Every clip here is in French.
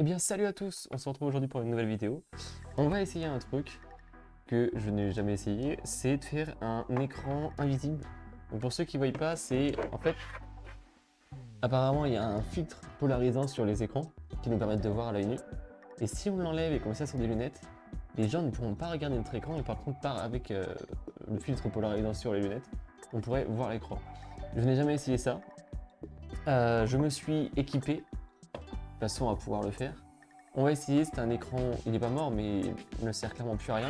Eh bien salut à tous, on se retrouve aujourd'hui pour une nouvelle vidéo. On va essayer un truc que je n'ai jamais essayé, c'est de faire un écran invisible. Donc pour ceux qui ne voient pas, c'est en fait, apparemment il y a un filtre polarisant sur les écrans qui nous permettent de voir à l'œil nu. Et si on l'enlève et qu'on met ça sur des lunettes, les gens ne pourront pas regarder notre écran, mais par contre avec le filtre polarisant sur les lunettes, on pourrait voir l'écran. Je n'ai jamais essayé ça. Je me suis équipé de façon à pouvoir le faire. On va essayer, c'est un écran, il n'est pas mort mais il ne sert clairement plus à rien.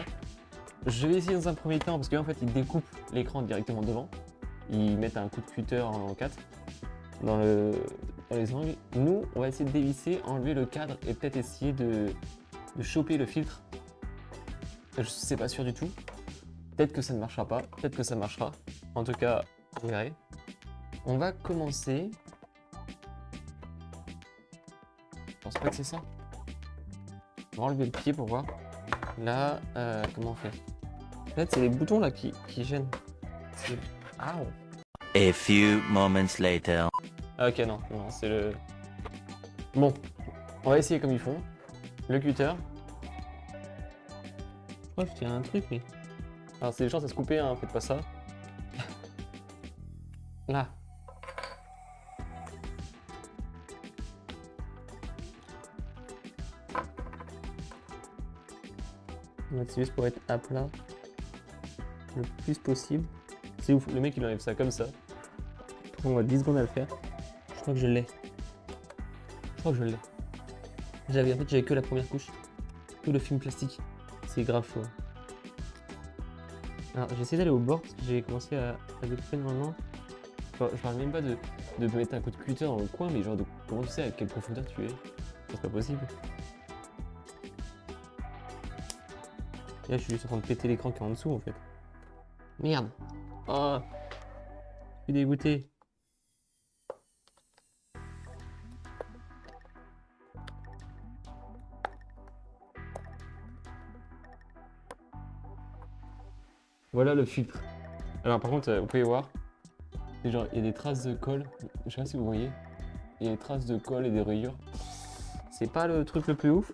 Je vais essayer dans un premier temps parce qu'en fait ils découpent l'écran directement devant. Ils mettent un coup de cutter en 4 dans les angles. Nous, on va essayer de dévisser, enlever le cadre et peut-être essayer de choper le filtre. Je sais pas sûr du tout. Peut-être que ça ne marchera pas, peut-être que ça marchera. En tout cas, vous verrez. On va commencer. Je pense pas que c'est ça. On va enlever le pied pour voir. Là, comment on fait? En fait, c'est les boutons là qui gênent. Ah. A few moments later. Ah, ok, non, c'est le... Bon, on va essayer comme ils font. Le cutter. Je crois qu'il y a un truc, mais... Alors, c'est les chances à se couper, hein, faites pas ça. Là. C'est juste pour être à plat le plus possible. C'est ouf, le mec il enlève ça comme ça. On va 10 secondes à le faire. Je crois que je l'ai. En fait j'avais que la première couche. Que le film plastique. C'est grave chaud. Alors j'ai essayé d'aller au bord parce que j'ai commencé à découper normalement. Enfin, je parle même pas de mettre un coup de cutter dans le coin, mais genre de comment tu sais à quelle profondeur tu es. C'est pas possible. Et là je suis juste en train de péter l'écran qui est en dessous en fait. Merde. Oh, je suis dégoûté. Voilà le filtre. Alors par contre, vous pouvez voir, genre il y a des traces de colle. Je sais pas si vous voyez. Il y a des traces de colle et des rayures. C'est pas le truc le plus ouf.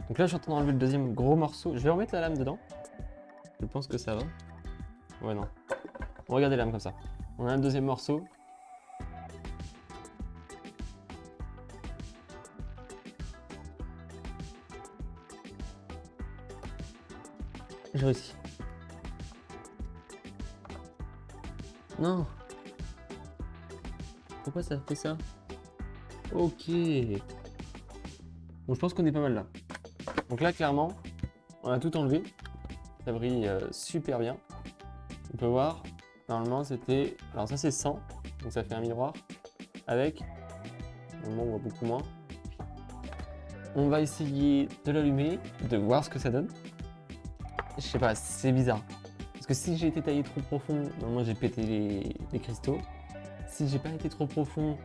Donc là, je suis en train d'enlever le deuxième gros morceau. Je vais remettre la lame dedans. Je pense que ça va. Ouais, non. Regardez la lame comme ça. On a le deuxième morceau. J'ai réussi. Non. Pourquoi ça fait ça? Ok. Bon, je pense qu'on est pas mal là. Donc là, clairement, on a tout enlevé. Ça brille super bien. On peut voir, normalement c'était... Alors ça c'est 100, donc ça fait un miroir. Avec, normalement on voit beaucoup moins. On va essayer de l'allumer, de voir ce que ça donne. Je sais pas, c'est bizarre. Parce que si j'ai été taillé trop profond, normalement j'ai pété les cristaux. Si j'ai pas été trop profond,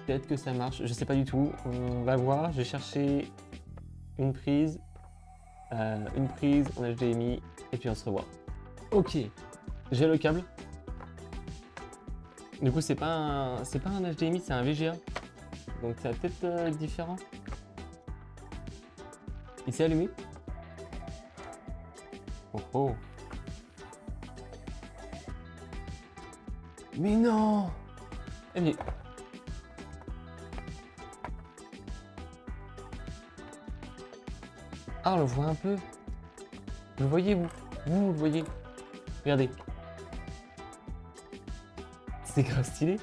peut-être que ça marche, je sais pas du tout. On va voir, je vais chercher une prise en HDMI et puis on se revoit. Ok, j'ai le câble. Du coup c'est pas un HDMI, c'est un VGA. Donc ça va peut-être être différent. Il s'est allumé. Oh oh. Mais non. Eh mais... Ah, on le voit un peu. Vous le voyez, vous le voyez. Regardez. C'est grave stylé.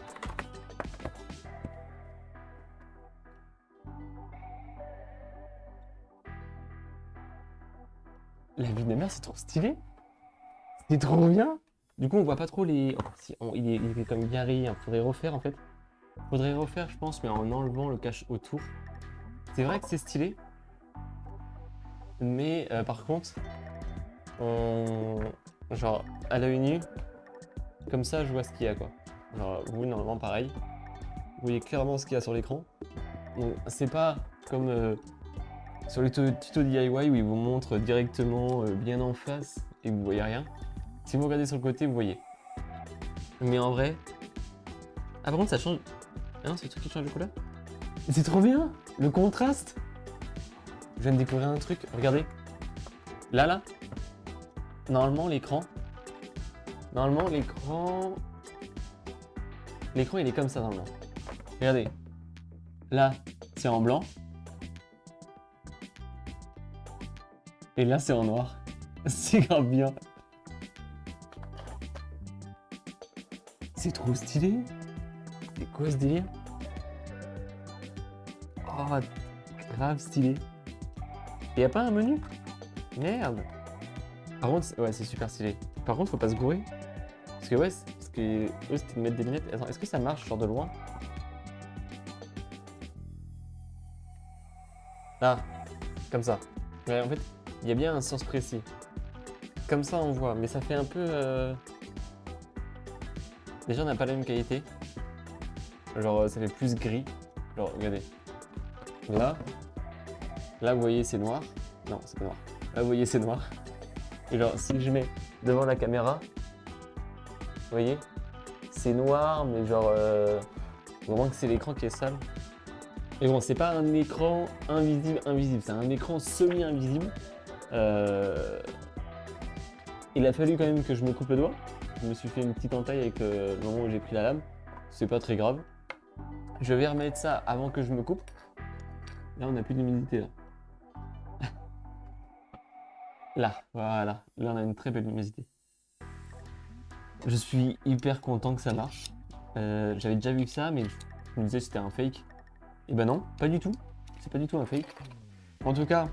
La vie de ma mère, c'est trop stylé. C'est trop bien. Du coup, on voit pas trop les... Oh, si, il est comme bien rayé. Hein. Faudrait refaire, en fait. Faudrait refaire, je pense, mais en enlevant le cache autour. C'est vrai que c'est stylé. Mais par contre, genre à l'œil nu, comme ça, je vois ce qu'il y a, quoi. Genre, vous, normalement, pareil. Vous voyez clairement ce qu'il y a sur l'écran. Donc, c'est pas comme sur les tutos DIY où ils vous montrent directement bien en face et vous voyez rien. Si vous regardez sur le côté, vous voyez. Mais en vrai... Ah, par contre, ça change... Ah non, c'est le truc qui change de couleur? C'est trop bien! Le contraste. Je viens de découvrir un truc, regardez. Là. Normalement, l'écran, il est comme ça normalement. Regardez. Là, c'est en blanc. Et là, c'est en noir. C'est grave bien. C'est trop stylé. C'est quoi ce délire? Oh, grave stylé. Et y a pas un menu? Merde. Par contre, ouais, c'est super stylé. Par contre, faut pas se gourer. Parce que ouais, parce que eux, c'était de mettre des lunettes. Attends, est-ce que ça marche genre de loin? Ah, comme ça. Ouais, en fait, il y a bien un sens précis. Comme ça, on voit, mais ça fait un peu... Déjà, on n'a pas la même qualité. Genre, ça fait plus gris. Genre, regardez. Là, vous voyez, c'est noir. Non, c'est pas noir. Là, vous voyez, c'est noir. Et genre, si je mets devant la caméra, vous voyez, c'est noir, mais genre, vraiment que c'est l'écran qui est sale. Et bon, c'est pas un écran invisible, c'est un écran semi-invisible. Il a fallu quand même que je me coupe le doigt. Je me suis fait une petite entaille avec le moment où j'ai pris la lame. C'est pas très grave. Je vais remettre ça avant que je me coupe. Là, on n'a plus d'humidité là. Là, voilà. Là, on a une très belle luminosité. Je suis hyper content que ça marche. J'avais déjà vu que ça, mais je me disais que c'était un fake. Et ben non, pas du tout. C'est pas du tout un fake. En tout cas,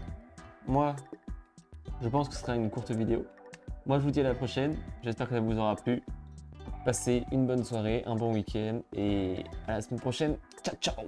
moi, je pense que ce sera une courte vidéo. Moi, je vous dis à la prochaine. J'espère que ça vous aura plu. Passez une bonne soirée, un bon week-end et à la semaine prochaine. Ciao, ciao!